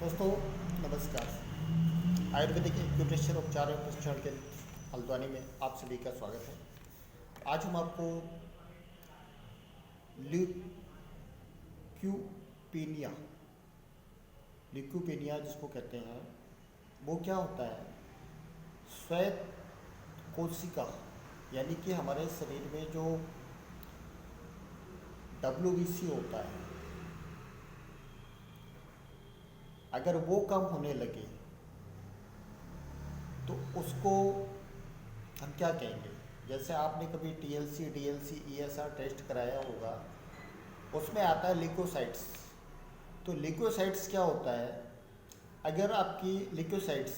दोस्तों नमस्कार। आयुर्वेदिक एक्यूप्रेशर उपचार एवं प्रशिक्षण केंद्र हल्द्वानी में आप सभी का स्वागत है। आज हम आपको ल्यूक्यूपेनिया ल्यूक्यूपेनिया जिसको कहते हैं वो क्या होता है। श्वेत कोशिका यानी कि हमारे शरीर में जो WBC होता है, अगर वो कम होने लगे तो उसको हम क्या कहेंगे। जैसे आपने कभी TLC, DLC, ESR टेस्ट कराया होगा, उसमें आता है ल्यूकोसाइट्स। तो ल्यूकोसाइट्स क्या होता है, अगर आपकी ल्यूकोसाइट्स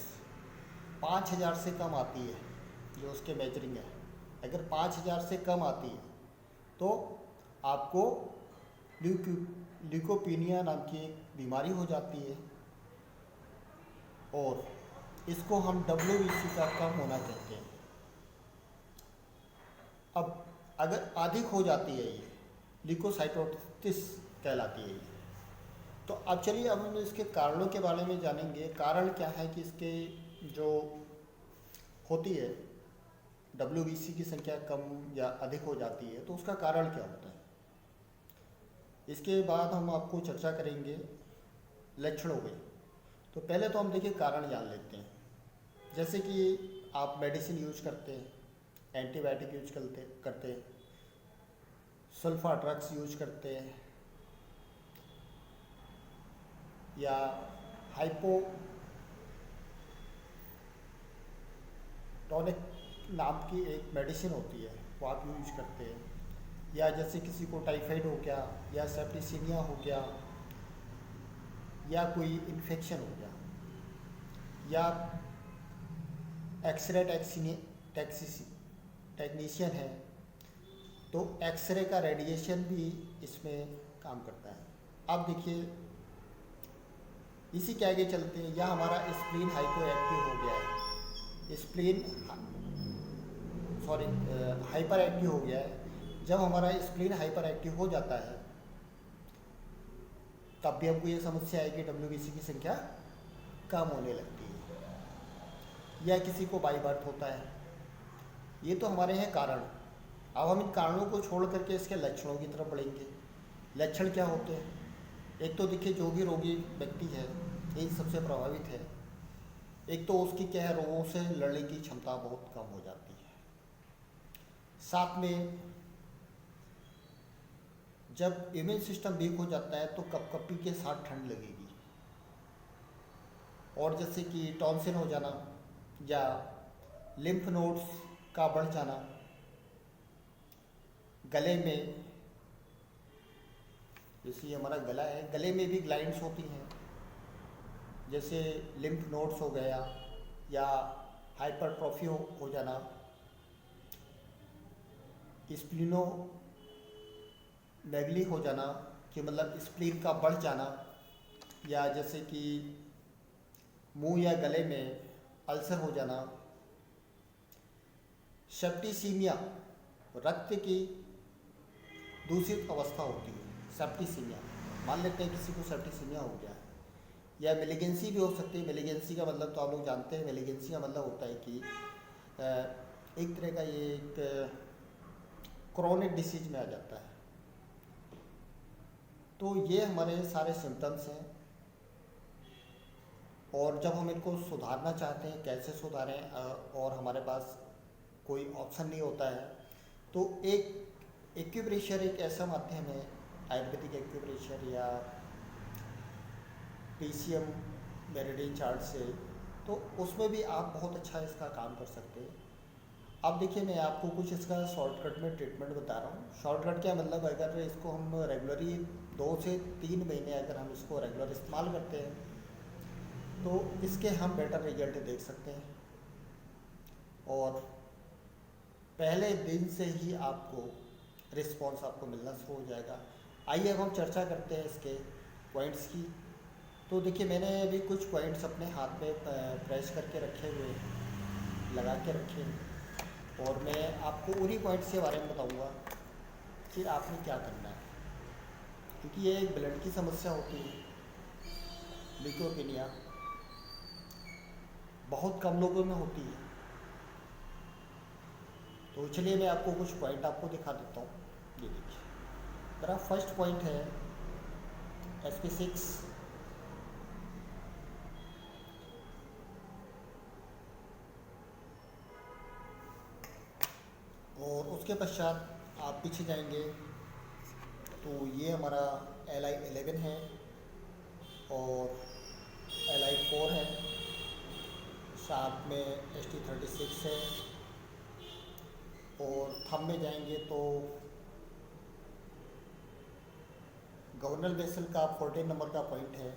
5000 से कम आती है, जो उसके मेजरिंग है, अगर 5000 से कम आती है तो आपको ल्यूकोपेनिया नाम की एक बीमारी हो जाती है और इसको हम WBC का कम होना कहते हैं। अब अगर अधिक हो जाती है, ये ल्यूकोसाइटोसिस कहलाती है ये। तो अब चलिए अब हम इसके कारणों के बारे में जानेंगे। कारण क्या है कि इसके जो होती है WBC की संख्या कम या अधिक हो जाती है, तो उसका कारण क्या होता है। इसके बाद हम आपको चर्चा करेंगे लक्षणों पे। तो पहले तो हम देखिए कारण जान लेते हैं। जैसे कि आप मेडिसिन यूज करते हैं, एंटीबायोटिक यूज करते हैं, सल्फा ड्रग्स यूज करते हैं, या हाइपोटोनिक नाम की एक मेडिसिन होती है वो आप यूज करते हैं, या जैसे किसी को टाइफाइड हो गया या सेप्टिसीमिया हो गया या कोई इन्फेक्शन हो गया, या एक्सरे टेक्नीशियन है तो एक्सरे का रेडिएशन भी इसमें काम करता है। अब देखिए इसी के आगे चलते हैं। या हमारा स्प्लीन हाइपर एक्टिव हो गया है, हाइपर एक्टिव हो गया है। जब हमारा स्प्लीन हाइपर एक्टिव हो जाता है तब भी हमको ये समस्या है कि WBC की संख्या कम होने लगती है, या किसी को बाई बर्थ होता है। ये तो हमारे हैं कारण। अब हम इन कारणों को छोड़ करके इसके लक्षणों की तरफ बढ़ेंगे। लक्षण क्या होते हैं। एक तो देखिए जो भी रोगी व्यक्ति है इन सबसे प्रभावित है, एक तो उसकी क्या है, रोगों से लड़ने की क्षमता बहुत कम हो जाती है। साथ में जब इम्यून सिस्टम वीक हो जाता है तो कपकपी के साथ ठंड लगेगी, और जैसे कि टॉन्सिल हो जाना या लिम्फ नोड्स का बढ़ जाना, गले में, जैसे हमारा गला है, गले में भी ग्लाइंड्स होती हैं, जैसे लिम्फ नोड्स हो गया, या हाइपरट्रॉफी हो जाना, स्प्लीनोमेगली हो जाना कि मतलब स्प्लीन का बढ़ जाना, या जैसे कि मुंह या गले में अल्सर हो जाना, सेप्टिसीमिया रक्त की दूषित अवस्था होती है। सेप्टिसीमिया, मान लेते हैं किसी को सेप्टिसीमिया हो गया है, या मेलिगेंसी भी हो सकती है। मेलिगेंसी का मतलब तो आप लोग जानते हैं, मेलिगेंसी का मतलब होता है कि एक तरह का ये एक क्रोनिक डिसीज में आ जाता है। तो ये हमारे सारे सिम्टम्स हैं, और जब हम इनको सुधारना चाहते हैं कैसे सुधारें, और हमारे पास कोई ऑप्शन नहीं होता है, तो एक एक्यूप्रेशर एक ऐसा माध्यम है, आयुर्वेदिक एक्यूप्रेशर या PCM मेरिडियन चार्ट से, तो उसमें भी आप बहुत अच्छा इसका काम कर सकते हैं। अब देखिए मैं आपको कुछ इसका शॉर्टकट में ट्रीटमेंट बता रहा हूँ। शॉर्टकट क्या मतलब, अगर इसको हम रेगुलरली 2 से 3 महीने अगर हम इसको रेगुलर इस्तेमाल करते हैं तो इसके हम बेटर रिजल्ट देख सकते हैं, और पहले दिन से ही आपको रिस्पॉन्स आपको मिलना शुरू हो जाएगा। आइए अब हम चर्चा करते हैं इसके पॉइंट्स की। तो देखिए मैंने अभी कुछ पॉइंट्स अपने हाथ में प्रेस करके रखे हुए हैं, लगा के रखे हैं, और मैं आपको उन्हीं पॉइंट्स के बारे में बताऊंगा फिर आपने क्या करना है, क्योंकि ये एक ब्लड की समस्या होती है। ल्यूकोपेनिया बहुत कम लोगों में होती है। तो चलिए मैं आपको कुछ पॉइंट आपको दिखा देता हूँ। ये देखिए, मेरा फर्स्ट पॉइंट है SP6। और उसके पश्चात आप पीछे जाएंगे तो ये हमारा Li11 है और Li4 है, साथ में ST36 है। और थंब में जाएंगे तो गवर्नल बेसल का 14 नंबर का पॉइंट है।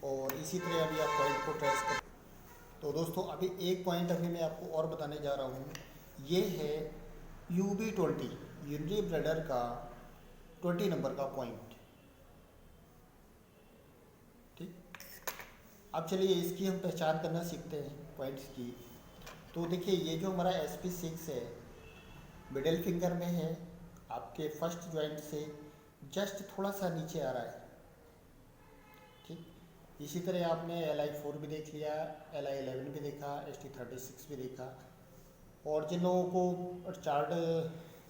और इसी तरह अभी आप पॉइंट को ट्रेस कर। तो दोस्तों अभी एक पॉइंट अभी मैं आपको और बताने जा रहा हूँ। ये है UB20 यूनिटी ब्रेडर का 20 नंबर का पॉइंट। ठीक, अब चलिए इसकी हम पहचान करना सीखते हैं पॉइंट्स की। तो देखिए ये जो हमारा SP6 है मिडिल फिंगर में है, आपके फर्स्ट जॉइंट से जस्ट थोड़ा सा नीचे आ रहा है। ठीक, इसी तरह आपने Li4 भी देख लिया, Li11 भी देखा, ST36 भी देखा। और जिन लोगों को चार्ट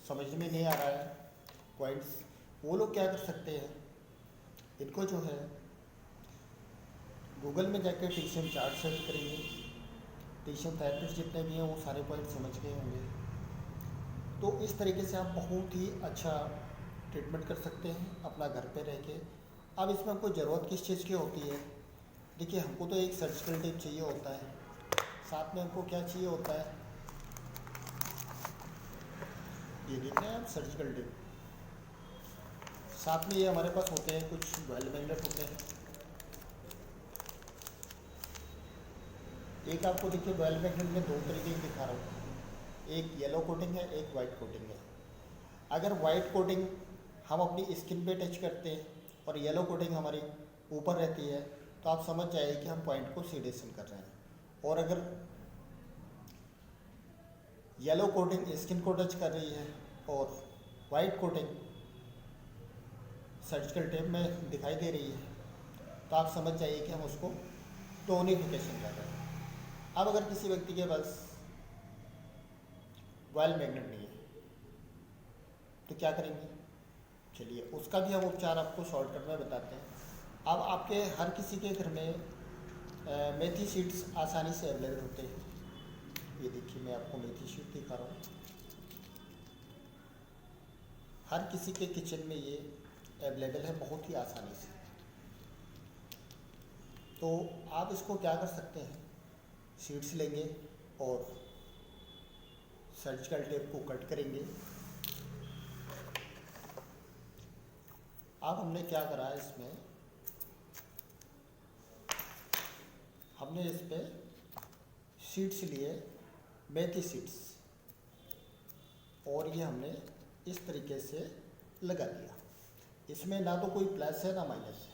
समझ में नहीं आ रहा है पॉइंट्स, वो लोग क्या कर सकते हैं, इनको जो है गूगल में जाकर टीसीएम चार्ट सर्च करेंगे। टीसीएम थेरेपिस्ट जितने भी हैं वो सारे पॉइंट समझ गए होंगे। तो इस तरीके से आप बहुत ही अच्छा ट्रीटमेंट कर सकते हैं अपना घर पे रह के। अब इसमें हमको ज़रूरत किस चीज़ की होती है? देखिए हमको तो एक सर्जिकल टेप चाहिए होता है, साथ में हमको क्या चाहिए होता है, ये देख रहे हैं आप सर्जिकल टेप। साथ में ये हमारे पास होते हैं कुछ बॉयल मैग्नेट होते हैं। एक आपको देखिए बॉयल मैग्नेट में दो तरीके की दिखा रहा हूँ, एक येलो कोटिंग है, एक वाइट कोटिंग है। अगर वाइट कोटिंग हम अपनी स्किन पे टच करते हैं और येलो कोटिंग हमारी ऊपर रहती है तो आप समझ जाइए कि हम पॉइंट को सीडेशन कर रहे हैं। और अगर येलो कोटिंग स्किन को टच कर रही है और वाइट कोटिंग सर्जिकल टेप में दिखाई दे रही है तो आप समझ जाइए कि हम उसको टोनिफिकेशन कर रहे हैं। अब अगर किसी व्यक्ति के पास बॉयल मैग्नेट नहीं है तो क्या करेंगे? चलिए उसका भी हम उपचार आपको शॉर्टकट में बताते हैं। अब आपके हर किसी के घर में मेथी सीड्स आसानी से अवेलेबल होते हैं। ये देखिए मैं आपको मेथी सीड दिखा रहा हूँ, हर किसी के किचन में ये अवेलेबल है बहुत ही आसानी से। तो आप इसको क्या कर सकते हैं, सीड्स लेंगे और सर्जिकल टेप को कट करेंगे। अब हमने क्या करा है, इसमें हमने इस पे सीड्स लिए, मेथी सीड्स, और ये हमने इस तरीके से लगा दिया। इसमें ना तो कोई प्लस है ना माइनस है।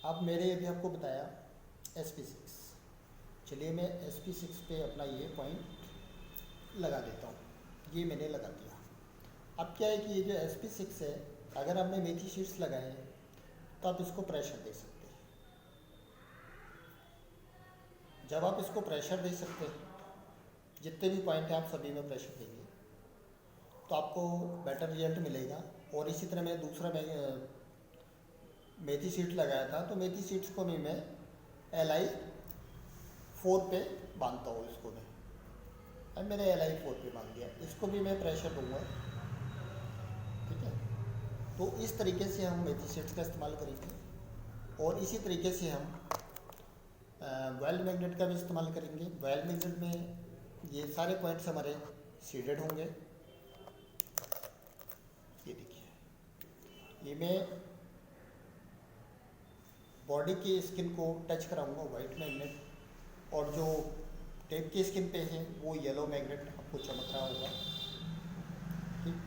अब मैंने अभी आपको बताया SP6, चलिए मैं SP6 पे अपना ये पॉइंट लगा देता हूँ। ये मैंने लगा दिया। अब क्या है कि ये जो SP6 है, अगर हमने मेथी सीड्स लगाए तो आप इसको प्रेशर दे सकते हैं। जब आप इसको प्रेशर दे सकते हैं, जितने भी पॉइंट हैं आप सभी में प्रेशर देंगे तो आपको बेटर रिजल्ट मिलेगा। और इसी तरह मैं दूसरा मेथी सीड्स लगाया था, तो मेथी सीड्स को भी मैं Li4 पे बांधता हूँ। इसको मैं अब मैंने Li4 पे बांध दिया, इसको भी मैं प्रेशर दूंगा। ठीक है, तो इस तरीके से हम मेथी सीड्स का इस्तेमाल करेंगे। और इसी तरीके से हम बॉयल मैग्नेट का भी इस्तेमाल करेंगे। बॉयल मैग्नेट में ये सारे पॉइंट्स हमारे सीडेड होंगे। ये देखिए, ये मैं बॉडी की स्किन को टच कराऊंगा वाइट मैग्नेट, और जो टेप की स्किन पे है वो येलो मैग्नेट आपको चमक रहा होगा। ठीक,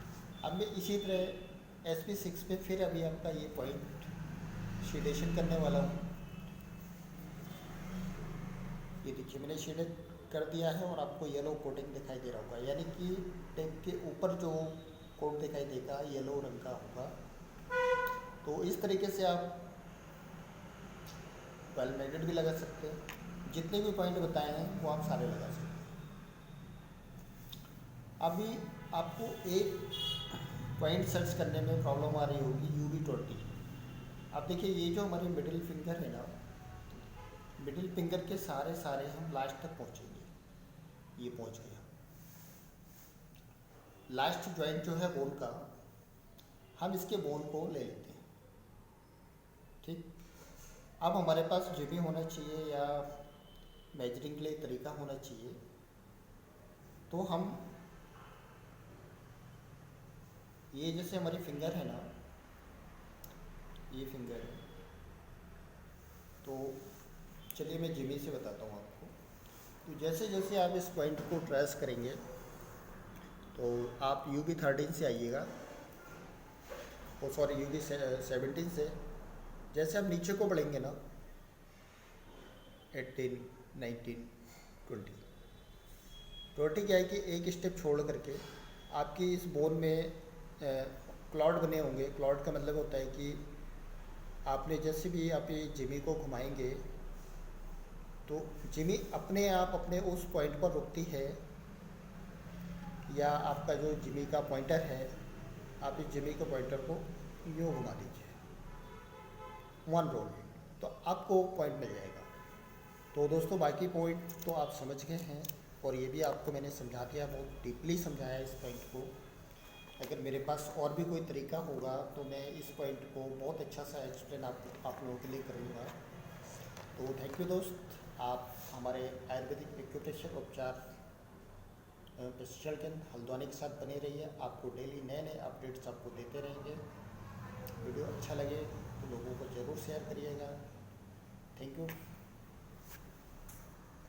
अब मैं इसी तरह SP6 पे फिर अभी आपका ये पॉइंट शेडेशन करने वाला हूँ। ये देखिए मैंने शेडेड कर दिया है और आपको येलो कोटिंग दिखाई दे रहा होगा, यानी कि टेप के ऊपर जो कोट दिखाई देगा येलो रंग का होगा। तो इस तरीके से आप 12 मैग्नेट भी लगा सकते हैं। जितने भी पॉइंट बताए हैं वो आप सारे लगा सकते हैं। अभी आपको एक पॉइंट सर्च करने में प्रॉब्लम आ रही होगी, UV20। अब देखिए ये जो हमारे मिडिल फिंगर है ना, मिडिल फिंगर के सारे सारे हम लास्ट तक पहुँचेंगे। ये पहुँच गया। लास्ट जॉइंट जो है बोन का, हम इसके बोन को ले लेते हैं। ठीक। अब हमारे पास जो भी होना चाहिए या मेजरिंग के लिए तरीका होना चाहिए, तो हम ये जैसे हमारी फिंगर है ना, ये फिंगर है, तो चलिए मैं जिमी से बताता हूँ आपको। तो जैसे जैसे आप इस पॉइंट को ट्रेस करेंगे, तो आप UV13 से आइएगा, ओ सॉरी UV17 से। जैसे आप नीचे को बढ़ेंगे ना, 18, 19, 20 क्या है कि एक स्टेप छोड़ करके आपकी इस बोन में क्लॉड बने होंगे। क्लॉड का मतलब होता है कि आपने जैसे भी आप ये जिमी को घुमाएंगे, तो जिमी अपने आप अपने उस पॉइंट पर रुकती है, या आपका जो जिमी का पॉइंटर है, आप इस जिमी के पॉइंटर को यूँ घुमा दीजिए, वन रोल, तो आपको पॉइंट मिल जाएगा। तो दोस्तों बाकी पॉइंट तो आप समझ गए हैं, और ये भी आपको मैंने समझा दिया, बहुत डीपली समझाया इस पॉइंट को। अगर मेरे पास और भी कोई तरीका होगा तो मैं इस पॉइंट को बहुत अच्छा सा एक्सप्लेन आप लोगों के लिए करूँगा। तो थैंक यू दोस्त, आप हमारे आयुर्वेदिक एक्यूप्रेशर उपचार स्पेशल केंद्र हल्द्वानी के साथ बने रहिए। आपको डेली नए नए अपडेट्स आपको देते रहेंगे। वीडियो अच्छा लगे तो लोगों को ज़रूर शेयर करिएगा। Thank you.